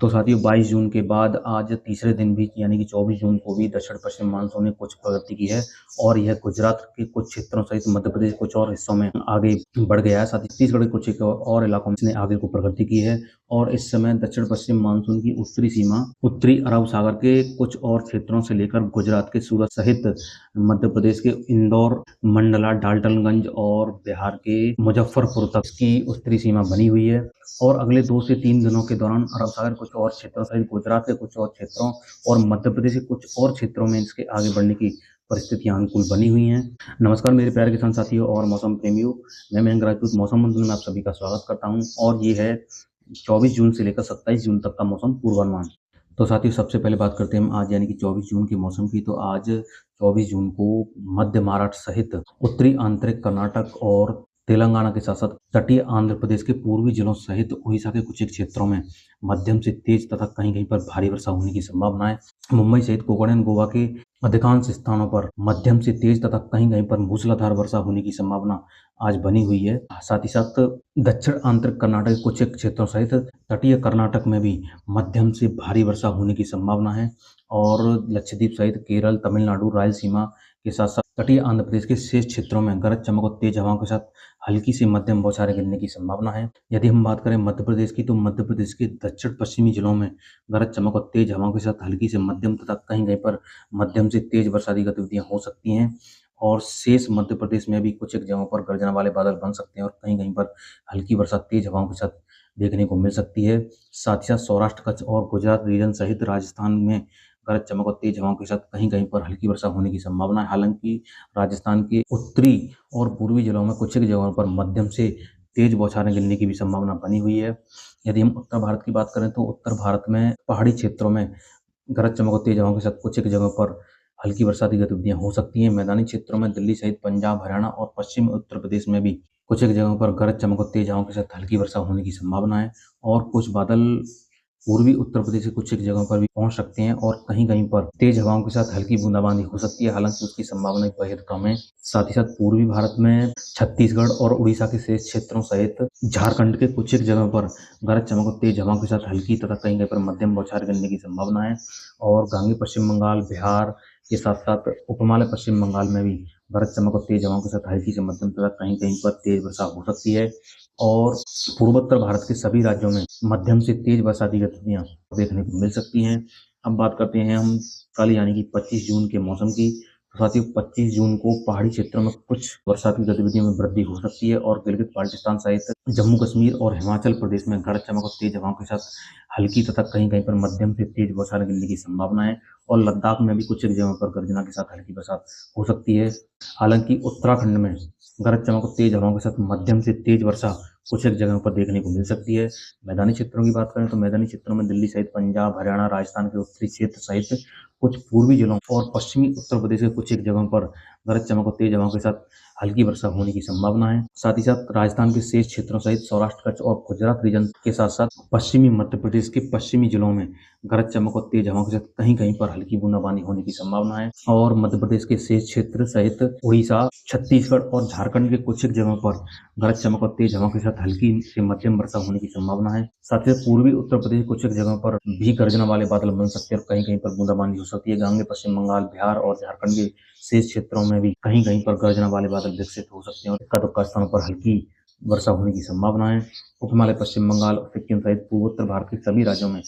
तो साथियों 22 जून के बाद आज तीसरे दिन भी यानी कि 24 जून को भी दक्षिण-पश्चिम मानसून ने कुछ प्रगति की है और यह गुजरात के कुछ क्षेत्रों सहित मध्य प्रदेश के कुछ और हिस्सों में आगे बढ़ गया है। साथ ही छत्तीसगढ़ के कुछ एक और इलाकों में इसने आगे को प्रगति की है और इस समय दक्षिण-पश्चिम मानसून की उत्तरी सीमा उत्तरी अरब सागर के कुछ और क्षेत्रों से लेकर गुजरात के सूरत सहित मध्य प्रदेश के इंदौर, मंडला, डाल्टनगंज और बिहार के मुजफ्फरपुर तक इसकी उत्तरी सीमा बनी हुई है। और अगले 2 से 3 दिनों के दौरान अरब सागर कुछ और क्षेत्रों सहित गुजरात के कुछ और क्षेत्रों और मध्य प्रदेश के कुछ और क्षेत्रों में इसके आगे बढ़ने की परिस्थितियां अनुकूल बनी हुई हैं। नमस्कार मेरे प्यारे किसान साथियों और मौसम प्रेमियों, मैं मयंक राजपूत मौसम मंत्र में आप सभी का स्वागत करता हूं और ये है 24 जून से लेकर 27 जून तक का मौसम पूर्वानुमान। तो साथियों सबसे पहले बात करते हैं हम आज यानी कि 24 जून के मौसम की। तो आज 24 जून को मध्य महाराष्ट्र सहित उत्तरी आंतरिक कर्नाटक और तेलंगाना के साथ साथ तटीय आंध्र प्रदेश के पूर्वी जिलों सहित उड़ीसा के कुछ क्षेत्रों में मध्यम से तेज तथा कहीं कहीं पर भारी वर्षा होने की संभावना है। मुंबई सहित कोकण एवं गोवा के अधिकांश स्थानों पर मध्यम से तेज तथा कहीं कहीं पर मूसलाधार वर्षा होने की संभावना आज बनी हुई है। साथ ही साथ दक्षिण आंतरिक कर्नाटक के कुछ क्षेत्रों सहित तटीय कर्नाटक में भी मध्यम से भारी वर्षा होने की संभावना है और लक्षद्वीप सहित केरल, तमिलनाडु, रायलसीमा के साथ साथ तटीय आंध्र प्रदेश के शेष क्षेत्रों में गरज चमक और तेज हवाओं के साथ हल्की से मध्यम बौछारें गिरने की संभावना है। यदि हम बात करें मध्य प्रदेश की, तो मध्य प्रदेश के दक्षिण पश्चिमी जिलों में गरज चमक और तेज हवाओं के साथ हल्की से मध्यम तथा कहीं कहीं पर मध्यम से तेज बरसाती गतिविधियां हो सकती हैं और शेष मध्य प्रदेश में भी कुछ एक जगहों पर गर्जना वाले बादल बन सकते हैं और कहीं कहीं पर हल्की वर्षा तेज हवाओं के साथ देखने को मिल सकती है। साथ ही साथ सौराष्ट्र, कच्छ और गुजरात रीजन सहित राजस्थान में गरज चमक और तेज हवाओं के साथ कहीं कहीं पर हल्की वर्षा होने की संभावना है। हालांकि राजस्थान के उत्तरी और पूर्वी जिलों में कुछ एक जगहों पर मध्यम से तेज बौछारें गिरने की भी संभावना बनी हुई है। यदि हम उत्तर भारत की बात करें तो उत्तर भारत में पहाड़ी क्षेत्रों में गरज चमक और तेज हवाओं के साथ कुछ एक जगहों पर हल्की बरसाती गतिविधियां हो सकती हैं। मैदानी क्षेत्रों में दिल्ली सहित पंजाब, हरियाणा और पश्चिम उत्तर प्रदेश में भी कुछ एक जगहों पर गरज चमक और तेज हवाओं के साथ हल्की वर्षा होने की संभावना है और कुछ बादल पूर्वी उत्तर प्रदेश के कुछ एक जगहों पर भी पहुंच सकते हैं और कहीं कहीं पर तेज हवाओं के साथ हल्की बूंदाबांदी हो सकती है। हालांकि उसकी संभावना बेहद कम है। साथ ही साथ पूर्वी भारत में छत्तीसगढ़ और उड़ीसा के शेष क्षेत्रों सहित झारखंड के कुछ एक जगहों पर गरज चमक और तेज हवाओं के साथ हल्की तथा कहीं कहीं पर मध्यम बौछार गिरने की संभावना है और गांगी पश्चिम बंगाल, बिहार के साथ साथ उपमालय पश्चिम बंगाल में भी गरज चमक और तेज हवाओं के साथ हल्की से मध्यम तथा कहीं कहीं पर तेज वर्षा हो सकती है और पूर्वोत्तर भारत के सभी राज्यों में मध्यम से तेज बरसाती गतिविधियां देखने को मिल सकती हैं। अब बात करते हैं हम कल यानी कि 25 जून के मौसम की। तो साथियों 25 जून को पहाड़ी क्षेत्रों में कुछ बरसाती गतिविधियों में वृद्धि हो सकती है और गिलगित बाल्टिस्तान सहित जम्मू कश्मीर और हिमाचल प्रदेश में गरज चमक और तेज हवाओं के साथ हल्की तथा कहीं कहीं पर मध्यम से तेज बौछारें गिरने की संभावना है और लद्दाख में भी कुछ एक जगहों पर गर्जना के साथ हल्की बरसात हो सकती है। हालांकि उत्तराखंड में गरज चमक और तेज हवाओं के साथ मध्यम से तेज वर्षा कुछ एक जगहों पर देखने को मिल सकती है। मैदानी क्षेत्रों की बात करें तो मैदानी क्षेत्रों में दिल्ली सहित पंजाब, हरियाणा, राजस्थान के उत्तरी क्षेत्र सहित कुछ पूर्वी जिलों और पश्चिमी उत्तर प्रदेश के कुछ एक जगहों पर गरज चमक और तेज हवाओं के साथ हल्की वर्षा होने की संभावना है। साथ ही साथ राजस्थान के शेष क्षेत्रों सहित सौराष्ट्र, कच्छ और गुजरात रीजन के साथ साथ पश्चिमी मध्य प्रदेश के पश्चिमी जिलों में गरज चमक और तेज हवाओं के साथ कहीं कहीं पर हल्की बूंदाबांदी होने की संभावना है और मध्य प्रदेश के शेष क्षेत्र सहित उड़ीसा, छत्तीसगढ़ और झारखंड के कुछ एक जगहों पर गरज चमक और तेज हवाओं के साथ हल्की से मध्यम वर्षा होने की संभावना है। साथ ही पूर्वी उत्तर प्रदेश कुछ एक जगहों पर भी गर्जना वाले बादल बन सकते हैं और कहीं कहीं पर बूंदाबांदी हो सकती है। गांगे पश्चिम बंगाल, बिहार और झारखंड के शेष क्षेत्रों में भी कहीं कहीं पर गर्जना वाले बादल विकसित हो सकते हैं और इक्का दुक्का स्थानों पर हल्की वर्षा होने की संभावना है। उपहिमालय पश्चिम बंगाल और सिक्किम सहित पूर्वोत्तर भारत के सभी राज्यों में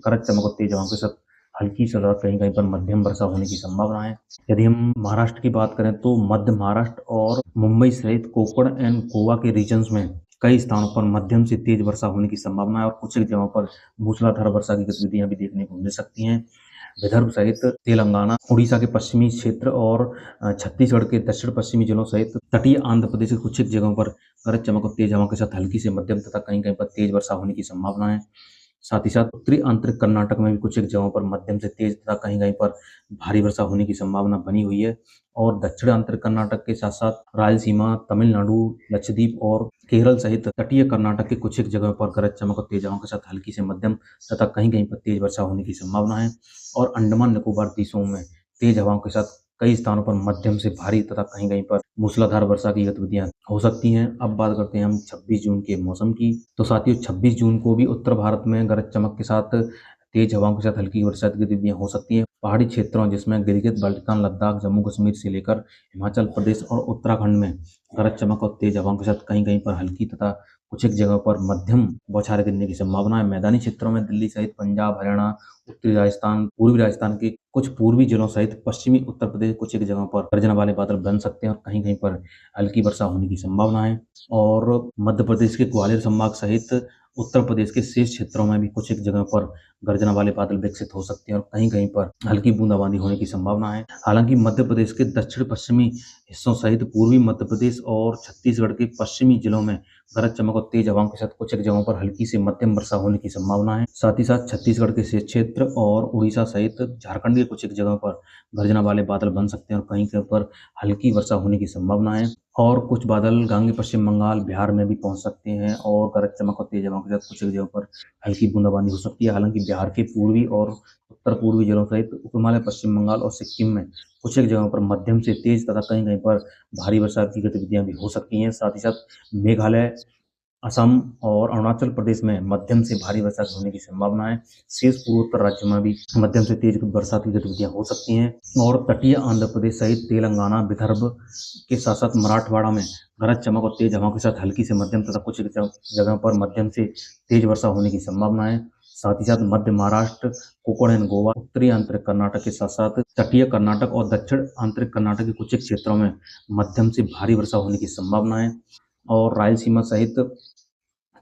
गरज चमक और तेज हवाओं के साथ हल्की से कहीं कहीं पर मध्यम वर्षा होने की संभावना है। यदि हम महाराष्ट्र की बात करें तो मध्य महाराष्ट्र और मुंबई सहित कोकण एंड गोवा के रीजन्स में कई स्थानों पर मध्यम से तेज वर्षा होने की संभावना है और कुछ एक जगहों पर मूसलाधार वर्षा की गतिविधियां भी देखने को मिल सकती हैं। विदर्भ सहित तेलंगाना, उड़ीसा के पश्चिमी क्षेत्र और छत्तीसगढ़ के दक्षिण पश्चिमी जिलों सहित तटीय आंध्र प्रदेश के कुछ एक जगहों पर गरज चमक और तेज हवाओं के साथ हल्की से मध्यम तथा कहीं कहीं पर तेज वर्षा होने की संभावना है। साथ ही साथ उत्तरी आंतरिक कर्नाटक में भी कुछ एक जगहों पर मध्यम से तेज तथा कहीं कहीं पर भारी वर्षा होने की संभावना बनी हुई है और दक्षिण आंतरिक कर्नाटक के साथ साथ रायलसीमा, तमिलनाडु, लक्षद्वीप और केरल सहित तटीय कर्नाटक के कुछ एक जगहों पर गरज चमक और तेज हवाओं के साथ हल्की से मध्यम तथा कहीं कहीं पर तेज वर्षा होने की संभावना है और अंडमान निकोबार द्वीपों में तेज हवाओं के साथ कई स्थानों पर मध्यम से भारी तथा कहीं कहीं पर मूसलाधार वर्षा की गतिविधियां हो सकती हैं। अब बात करते हैं हम 26 जून के मौसम की। तो साथियों 26 जून को भी उत्तर भारत में गरज चमक के साथ तेज हवाओं के साथ हल्की वर्षा की गतिविधियां हो सकती हैं। पहाड़ी क्षेत्रों जिसमें गिलगित बाल्टिस्तान, लद्दाख, जम्मू कश्मीर से लेकर हिमाचल प्रदेश और उत्तराखंड में गरज चमक और तेज हवाओं के साथ कहीं कहीं पर हल्की तथा कुछ एक जगह पर मध्यम बौछारें गिरने की संभावना है। मैदानी क्षेत्रों में दिल्ली सहित पंजाब, हरियाणा, उत्तरी राजस्थान, पूर्वी राजस्थान के कुछ पूर्वी जिलों सहित पश्चिमी उत्तर प्रदेश कुछ एक जगहों पर गर्जना वाले बादल बन सकते हैं और कहीं कहीं पर हल्की वर्षा होने की संभावना है। और मध्य प्रदेश के ग्वालियर संभाग सहित उत्तर प्रदेश के शेष क्षेत्रों में भी कुछ एक जगह पर गर्जना वाले बादल विकसित हो सकते हैं और कहीं कहीं पर हल्की बूंदाबांदी होने की संभावना है। हालांकि मध्य प्रदेश के दक्षिण पश्चिमी हिस्सों सहित पूर्वी मध्य प्रदेश और छत्तीसगढ़ के पश्चिमी जिलों में गरज चमक और तेज हवाओं के साथ कुछ एक जगहों पर हल्की से मध्यम वर्षा होने की संभावना है। साथ ही साथ छत्तीसगढ़ के शेष क्षेत्र और उड़ीसा सहित झारखंड के कुछ एक जगहों पर गर्जना वाले बादल बन सकते हैं और कहीं कहीं पर हल्की वर्षा होने की संभावना है। और कुछ बादल गांगे पश्चिम बंगाल, बिहार में भी पहुंच सकते हैं और गरज चमक और तेज हवाओं के साथ कुछ एक जगहों पर हल्की बूंदाबांदी हो सकती है। हालांकि बिहार के पूर्वी और उत्तर पूर्वी जिलों सहित उप हिमालय, पश्चिम बंगाल और सिक्किम में कुछ एक जगहों पर मध्यम से तेज तथा कहीं कहीं पर भारी वर्षा की गतिविधियां भी हो सकती हैं। साथ ही साथ मेघालय, असम और अरुणाचल प्रदेश में मध्यम से भारी वर्षा होने की संभावना है। शेष पूर्वोत्तर राज्यों में भी मध्यम से तेज बरसात की गतिविधियां हो सकती हैं। और तटीय आंध्र प्रदेश सहित तेलंगाना, विदर्भ के साथ साथ मराठवाड़ा में गरज चमक और तेज हवाओं के साथ हल्की से मध्यम तथा कुछ जगह पर मध्यम से तेज वर्षा होने की संभावना है। साथ ही साथ मध्य महाराष्ट्र, कोकण एंड गोवा, उत्तरी आंतरिक कर्नाटक के साथ साथ तटीय कर्नाटक और दक्षिण आंतरिक कर्नाटक के कुछ एक क्षेत्रों में मध्यम से भारी वर्षा होने की संभावना है। और रायलसीमा सहित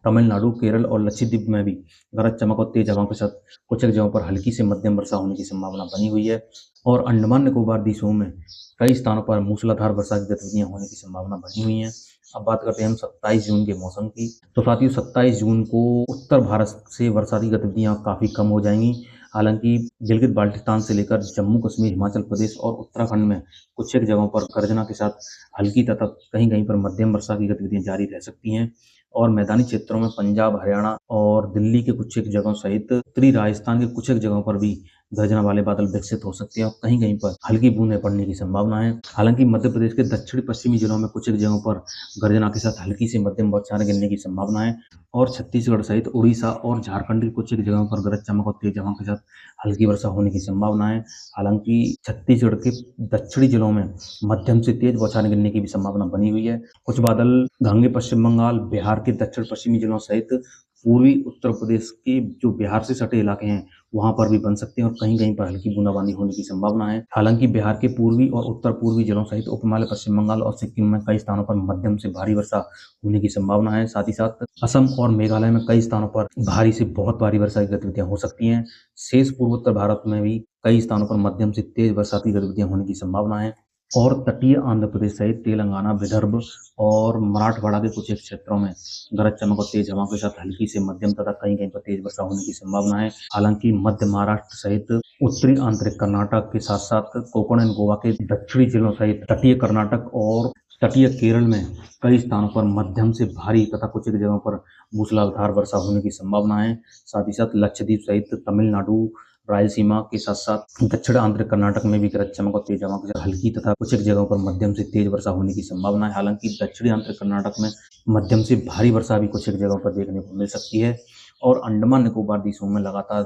तमिलनाडु, केरल और लक्षद्वीप में भी गरज चमक और तेज हवाओं के साथ कुछ एक जगहों पर हल्की से मध्यम वर्षा होने की संभावना बनी हुई है। और अंडमान निकोबार द्वीपों में कई स्थानों पर मूसलाधार वर्षा की गतिविधियां होने की संभावना बनी हुई है। अब बात करते हैं हम 27 जून के मौसम की। तो साथियों 27 जून को उत्तर भारत से वर्षा की गतिविधियां काफी कम हो जाएंगी। हालांकि गिलगित बाल्टिस्तान से लेकर जम्मू कश्मीर, हिमाचल प्रदेश और उत्तराखंड में कुछ एक जगहों पर गर्जना के साथ हल्की तथा कहीं कहीं पर मध्यम वर्षा की गतिविधियां जारी रह सकती हैं। और मैदानी क्षेत्रों में पंजाब, हरियाणा और दिल्ली के कुछ एक जगहों सहित उत्तरी राजस्थान के कुछ एक जगहों पर भी गर्जना वाले बादल विकसित हो सकते हैं और कहीं कहीं पर हल्की बूंदें पड़ने की संभावना है। हालांकि मध्य प्रदेश के दक्षिण पश्चिमी जिलों में कुछ एक जगहों पर गर्जना के साथ हल्की से मध्यम बौछारें गिरने की संभावना है। और छत्तीसगढ़ सहित उड़ीसा और झारखंड के कुछ एक जगहों पर गरज चमक और तेज हवाओं के साथ हल्की वर्षा होने की संभावना है। हालांकि छत्तीसगढ़ के दक्षिणी जिलों में मध्यम से तेज बौछारें गिरने की भी संभावना बनी हुई है। कुछ बादल गांगे पश्चिम बंगाल, बिहार के दक्षिण पश्चिमी जिलों सहित पूर्वी उत्तर प्रदेश के जो बिहार से सटे इलाके हैं वहां पर भी बन सकते हैं और कहीं कहीं पर हल्की बूंदाबांदी होने की संभावना है। हालांकि बिहार के पूर्वी और उत्तर पूर्वी जिलों सहित उप हिमालय, पश्चिम बंगाल और सिक्किम में कई स्थानों पर मध्यम से भारी वर्षा होने की संभावना है। साथ ही साथ असम और मेघालय में कई स्थानों पर भारी से बहुत भारी वर्षा की गतिविधियां हो सकती हैं। शेष पूर्वोत्तर भारत में भी कई स्थानों पर मध्यम से तेज बरसात की गतिविधियां होने की संभावना है। और तटीय आंध्र प्रदेश सहित तेलंगाना, विदर्भ और मराठवाड़ा के कुछ एक क्षेत्रों में गरज चमक और तेज हवाओं के साथ हल्की से मध्यम तथा कहीं कहीं पर तेज वर्षा होने की संभावना है। हालांकि मध्य महाराष्ट्र सहित उत्तरी आंतरिक कर्नाटक के साथ साथ कोकण एंड गोवा के दक्षिणी जिलों सहित तटीय कर्नाटक और तटीय केरल में कई स्थानों पर मध्यम से भारी तथा कुछ एक जगहों पर मूसलाधार वर्षा होने की संभावना है। साथ ही साथ लक्षद्वीप सहित तमिलनाडु, रायलसीमा के साथ साथ दक्षिण आंतरिक कर्नाटक में भी गरज चमक और तेज हवाओं के साथ हल्की तथा कुछ एक जगहों पर मध्यम से तेज वर्षा होने की संभावना है। हालांकि दक्षिणी आंतरिक कर्नाटक में मध्यम से भारी वर्षा भी कुछ एक जगहों पर देखने को मिल सकती है। और अंडमान निकोबार द्वीपों में लगातार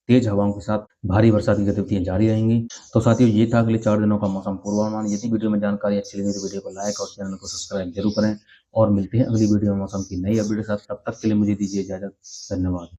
तेज हवाओं के साथ भारी वर्षा की गतिविधियां जारी रहेंगी। तो साथियों ये था अगले 4 दिनों का मौसम पूर्वानुमान। यदि वीडियो में जानकारी अच्छी लगी तो वीडियो को लाइक और चैनल को सब्सक्राइब जरूर करें। और मिलते हैं अगली वीडियो में मौसम की नई अपडेट के साथ। तब तक के लिए मुझे दीजिए इजाजत। धन्यवाद।